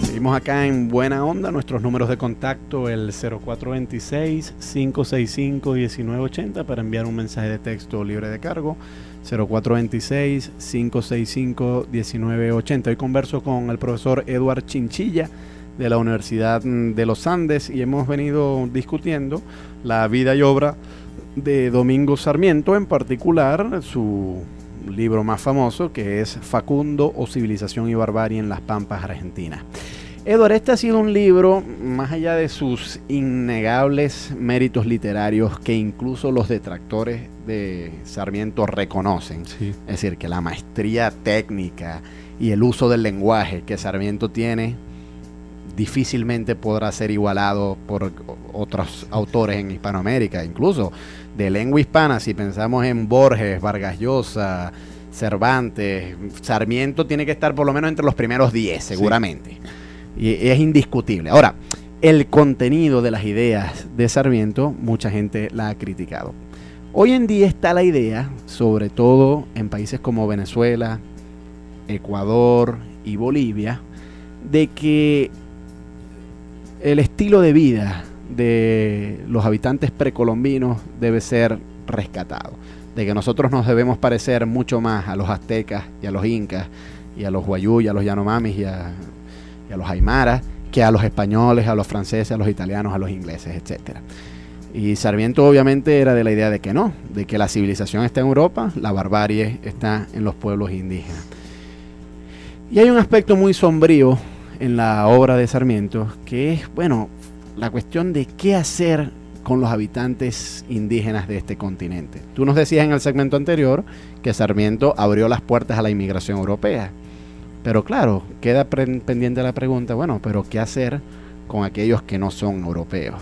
Seguimos acá en Buena Onda, nuestros números de contacto, el 0426-565-1980 para enviar un mensaje de texto libre de cargo, 0426-565-1980. Hoy converso con el profesor Eduard Chinchilla de la Universidad de los Andes y hemos venido discutiendo la vida y obra de Domingo Sarmiento, en particular su libro más famoso, que es Facundo o Civilización y Barbarie en las Pampas Argentinas. Eduard, este ha sido un libro, más allá de sus innegables méritos literarios, que incluso los detractores de Sarmiento reconocen. Sí. Es decir, que la maestría técnica y el uso del lenguaje que Sarmiento tiene difícilmente podrá ser igualado por otros autores en Hispanoamérica, incluso de lengua hispana. Si pensamos en Borges, Vargas Llosa, Cervantes, Sarmiento tiene que estar por lo menos entre los primeros 10 seguramente. Sí. Y es indiscutible. Ahora, el contenido de las ideas de Sarmiento, mucha gente la ha criticado. Hoy en día está la idea, sobre todo en países como Venezuela, Ecuador y Bolivia, de que el estilo de vida de los habitantes precolombinos debe ser rescatado, de que nosotros nos debemos parecer mucho más a los aztecas y a los incas y a los guayú y a los yanomamis y a los aymaras que a los españoles, a los franceses, a los italianos, a los ingleses, etcétera. Y Sarmiento obviamente era de la idea de que no, de que la civilización está en Europa, la barbarie está en los pueblos indígenas. Y hay un aspecto muy sombrío en la obra de Sarmiento, que es, bueno, la cuestión de qué hacer con los habitantes indígenas de este continente. Tú nos decías en el segmento anterior que Sarmiento abrió las puertas a la inmigración europea. Pero claro, queda pendiente la pregunta, bueno, pero ¿qué hacer con aquellos que no son europeos?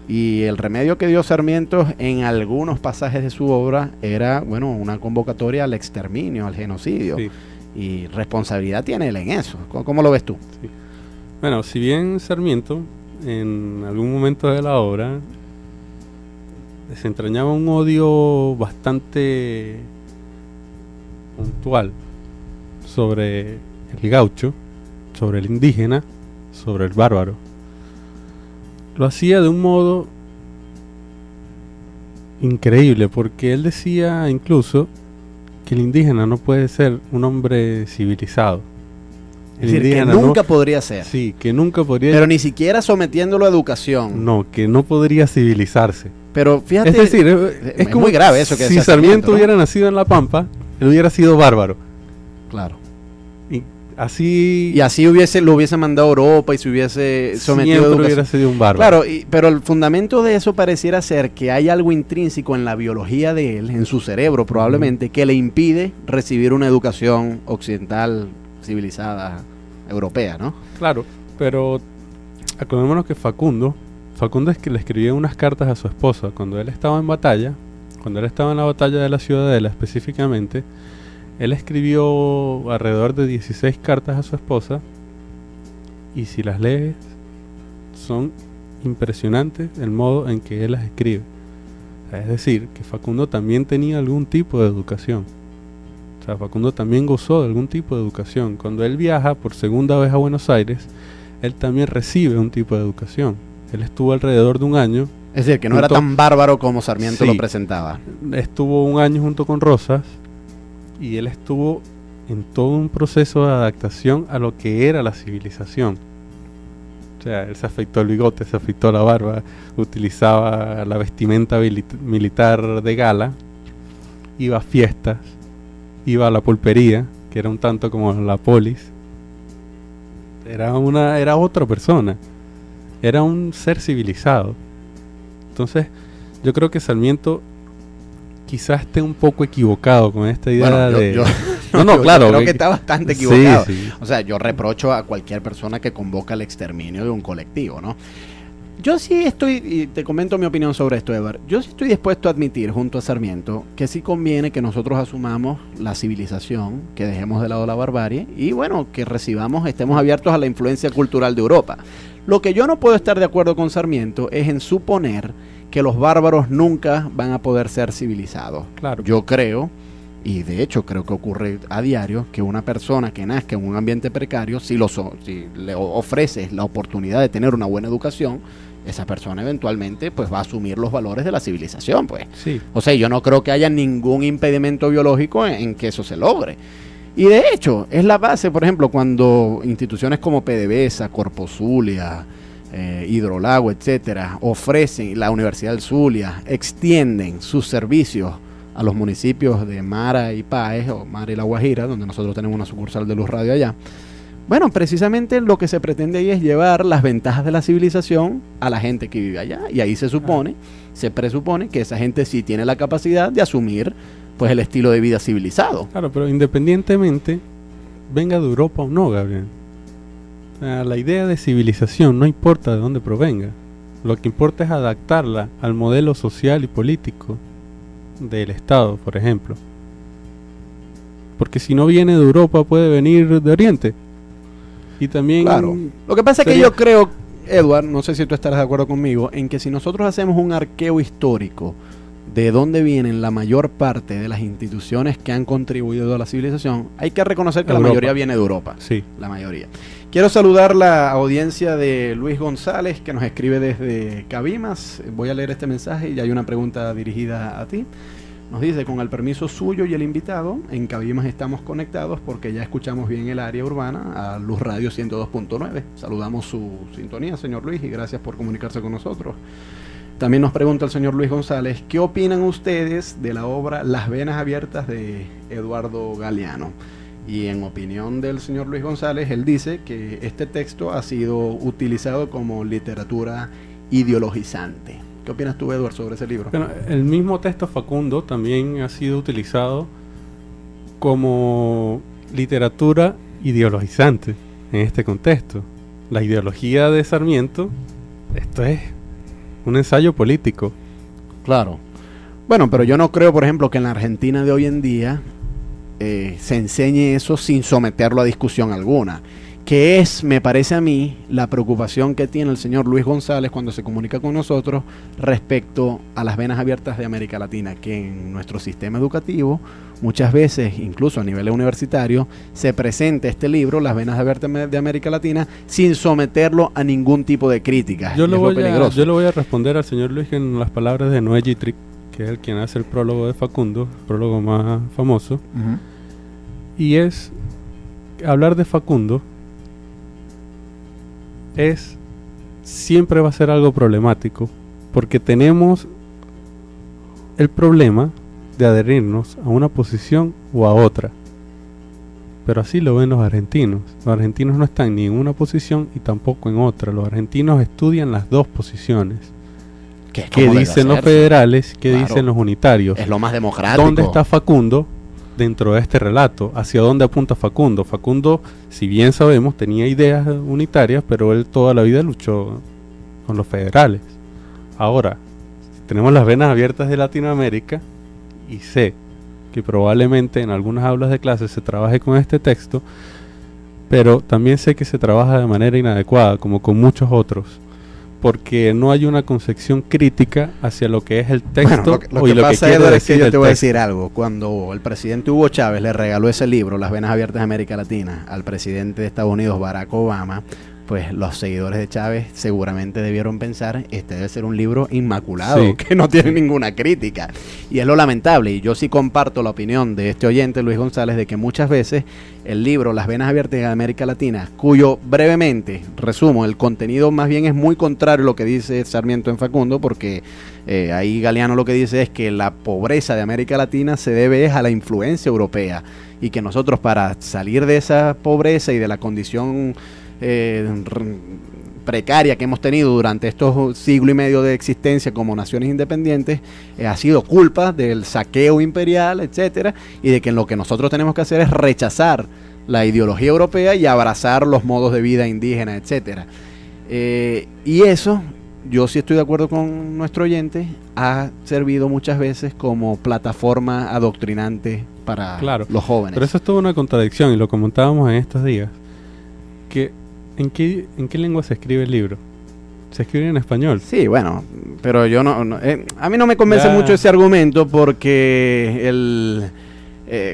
Y el remedio que dio Sarmiento en algunos pasajes de su obra era, bueno, una convocatoria al exterminio, al genocidio. Sí. Y responsabilidad tiene él en eso. ¿Cómo lo ves tú? Sí. Bueno, si bien Sarmiento en algún momento de la obra desentrañaba un odio bastante puntual sobre el gaucho, sobre el indígena, sobre el bárbaro, lo hacía de un modo increíble, porque él decía incluso que el indígena no puede ser un hombre civilizado. Es decir, que nunca podría ser. Sí, que nunca podría. Pero ni siquiera sometiéndolo a educación. No, que no podría civilizarse. Pero fíjate, es decir, es como muy grave eso que si Sarmiento, ¿no?, hubiera nacido en La Pampa, él hubiera sido bárbaro. Claro. Y así lo hubiese mandado a Europa y se hubiese sometido a educación. Hubiera sido un bárbaro. Claro, pero el fundamento de eso pareciera ser que hay algo intrínseco en la biología de él, en su cerebro probablemente, que le impide recibir una educación occidental, civilizada, europea, ¿no? Claro, pero acordémonos que Facundo es que le escribía unas cartas a su esposa cuando él estaba en batalla, cuando él estaba en la batalla de la Ciudadela específicamente. Él escribió alrededor de 16 cartas a su esposa, y si las lees son impresionantes el modo en que él las escribe. Es decir, que Facundo también tenía algún tipo de educación. O sea, Facundo también gozó de algún tipo de educación. Cuando él viaja por segunda vez a Buenos Aires, él también recibe un tipo de educación. Él estuvo alrededor de un año. Es decir, que no era tan bárbaro como Sarmiento lo presentaba. Estuvo un año junto con Rosas, y él estuvo en todo un proceso de adaptación a lo que era la civilización. O sea, él se afeitó el bigote, se afeitó la barba, utilizaba la vestimenta militar de gala, iba a fiestas, iba a la pulpería, que era un tanto como la polis. Era otra persona, era un ser civilizado. Entonces, yo creo que Sarmiento quizás esté un poco equivocado con esta idea claro, creo que está bastante equivocado. Sí. O sea, yo reprocho a cualquier persona que convoca al exterminio de un colectivo, ¿no? Yo sí estoy, y te comento mi opinión sobre esto, Eduard, yo sí estoy dispuesto a admitir, junto a Sarmiento, que sí conviene que nosotros asumamos la civilización, que dejemos de lado la barbarie, y bueno, que estemos abiertos a la influencia cultural de Europa. Lo que yo no puedo estar de acuerdo con Sarmiento es en suponer que los bárbaros nunca van a poder ser civilizados. Claro. Yo creo, y de hecho creo que ocurre a diario, que una persona que nazca en un ambiente precario, si le ofreces la oportunidad de tener una buena educación, esa persona eventualmente pues va a asumir los valores de la civilización, pues. Sí. O sea, yo no creo que haya ningún impedimento biológico en que eso se logre. Y de hecho, es la base, por ejemplo, cuando instituciones como PDVSA, Corpo Zulia, Hidrolago, etcétera, ofrecen, la Universidad del Zulia, extienden sus servicios a los municipios de Mara y Páez, o Mara y La Guajira, donde nosotros tenemos una sucursal de Luz Radio allá. Bueno, precisamente lo que se pretende ahí es llevar las ventajas de la civilización a la gente que vive allá, y ahí se presupone que esa gente sí tiene la capacidad de asumir pues el estilo de vida civilizado. Claro, pero independientemente venga de Europa o no, Gabriel. O sea, la idea de civilización no importa de dónde provenga. Lo que importa es adaptarla al modelo social y político del Estado, por ejemplo. Porque si no viene de Europa, puede venir de Oriente. Y también... Claro. Lo que pasa es que yo creo, Edward, no sé si tú estarás de acuerdo conmigo, en que si nosotros hacemos un arqueo histórico de dónde vienen la mayor parte de las instituciones que han contribuido a la civilización, hay que reconocer que la mayoría viene de Europa. Sí. La mayoría. Quiero saludar la audiencia de Luis González, que nos escribe desde Cabimas. Voy a leer este mensaje y hay una pregunta dirigida a ti. Nos dice: con el permiso suyo y el invitado, en Cabimas estamos conectados porque ya escuchamos bien el área urbana a Luz Radio 102.9. Saludamos su sintonía, señor Luis, y gracias por comunicarse con nosotros. También nos pregunta el señor Luis González: ¿qué opinan ustedes de la obra Las Venas Abiertas de Eduardo Galeano? Y en opinión del señor Luis González, él dice que este texto ha sido utilizado como literatura ideologizante. ¿Qué opinas tú, Edward, sobre ese libro? Bueno, el mismo texto Facundo también ha sido utilizado como literatura ideologizante en este contexto. La ideología de Sarmiento, esto es un ensayo político. Claro. Bueno, pero yo no creo, por ejemplo, que en la Argentina de hoy en día se enseñe eso sin someterlo a discusión alguna. Que es, me parece a mí, la preocupación que tiene el señor Luis González cuando se comunica con nosotros respecto a las venas abiertas de América Latina, que en nuestro sistema educativo muchas veces, incluso a nivel universitario, se presenta este libro, Las Venas Abiertas de América Latina, sin someterlo a ningún tipo de crítica. Yo le voy a responder al señor Luis en las palabras de Noé Gittrick, que es el quien hace el prólogo de Facundo, el prólogo más famoso, y es hablar de Facundo siempre va a ser algo problemático, porque tenemos el problema de adherirnos a una posición o a otra, pero así lo ven los argentinos. Los argentinos no están ni en una posición y tampoco en otra. Los argentinos estudian las dos posiciones. ¿Qué dicen los federales? ¿Qué dicen los unitarios? Es lo más democrático. ¿Dónde está Facundo dentro de este relato? ¿Hacia dónde apunta Facundo? Facundo, si bien sabemos, tenía ideas unitarias, pero él toda la vida luchó con los federales. Ahora, tenemos las venas abiertas de Latinoamérica, y sé que probablemente en algunas aulas de clase se trabaje con este texto, pero también sé que se trabaja de manera inadecuada, como con muchos otros, porque no hay una concepción crítica hacia lo que es el texto. Bueno, lo que pasa, Edward, es que yo te voy a decir algo. Cuando el presidente Hugo Chávez le regaló ese libro, Las Venas Abiertas de América Latina, al presidente de Estados Unidos, Barack Obama, pues los seguidores de Chávez seguramente debieron pensar: este debe ser un libro inmaculado, sí, que no tiene ninguna crítica. Y es lo lamentable, y yo sí comparto la opinión de este oyente, Luis González, de que muchas veces el libro Las Venas Abiertas de América Latina, cuyo brevemente resumo, el contenido más bien es muy contrario a lo que dice Sarmiento en Facundo, porque ahí Galeano lo que dice es que la pobreza de América Latina se debe a la influencia europea, y que nosotros, para salir de esa pobreza y de la condición precaria que hemos tenido durante estos siglo y medio de existencia como naciones independientes, ha sido culpa del saqueo imperial, etcétera, y de que lo que nosotros tenemos que hacer es rechazar la ideología europea y abrazar los modos de vida indígenas, etcétera. Y eso, yo sí estoy de acuerdo con nuestro oyente, ha servido muchas veces como plataforma adoctrinante para los jóvenes. Pero eso es toda una contradicción, y lo comentábamos en estos días, que ¿en qué lengua se escribe el libro? Se escribe en español. Sí, bueno, pero yo no a mí no me convence mucho ese argumento, porque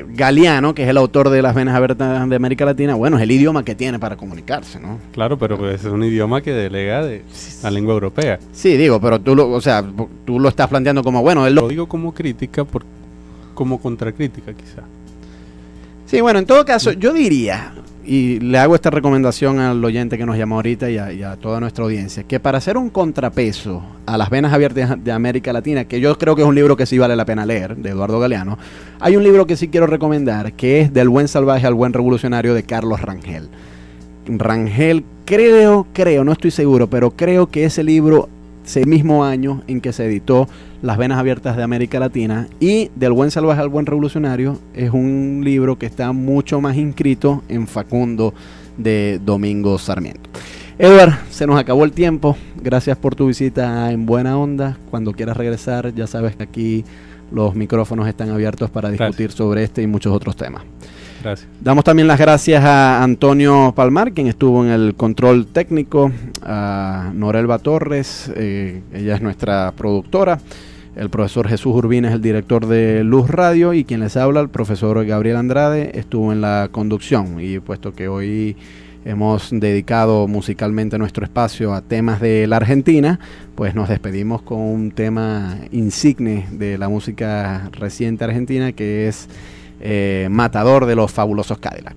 Galeano, que es el autor de Las Venas Abiertas de América Latina, bueno, es el idioma que tiene para comunicarse, ¿no? Claro, pero pues es un idioma que delega de la lengua europea. Sí, digo, pero tú lo estás planteando como, bueno, él Lo digo como crítica, como contracrítica quizá. Sí, bueno, en todo caso, yo diría, y le hago esta recomendación al oyente que nos llamó ahorita y a toda nuestra audiencia, que para hacer un contrapeso a Las Venas Abiertas de América Latina, que yo creo que es un libro que sí vale la pena leer, de Eduardo Galeano, hay un libro que sí quiero recomendar, que es Del buen salvaje al buen revolucionario, de Carlos Rangel. Rangel, creo, no estoy seguro, pero creo que ese libro, ese mismo año en que se editó Las Venas Abiertas de América Latina, y Del buen salvaje al buen revolucionario, es un libro que está mucho más inscrito en Facundo de Domingo Sarmiento. Eduard, se nos acabó el tiempo. Gracias por tu visita En Buena Onda. Cuando quieras regresar, ya sabes que aquí los micrófonos están abiertos para discutir sobre este y muchos otros temas. Gracias. Damos también las gracias a Antonio Palmar, quien estuvo en el control técnico, a Norelba Torres, ella es nuestra productora, el profesor Jesús Urbina es el director de Luz Radio, y quien les habla, el profesor Gabriel Andrade, estuvo en la conducción. Y puesto que hoy hemos dedicado musicalmente nuestro espacio a temas de la Argentina, pues nos despedimos con un tema insigne de la música reciente argentina, que es Matador, de los Fabulosos Cadillacs.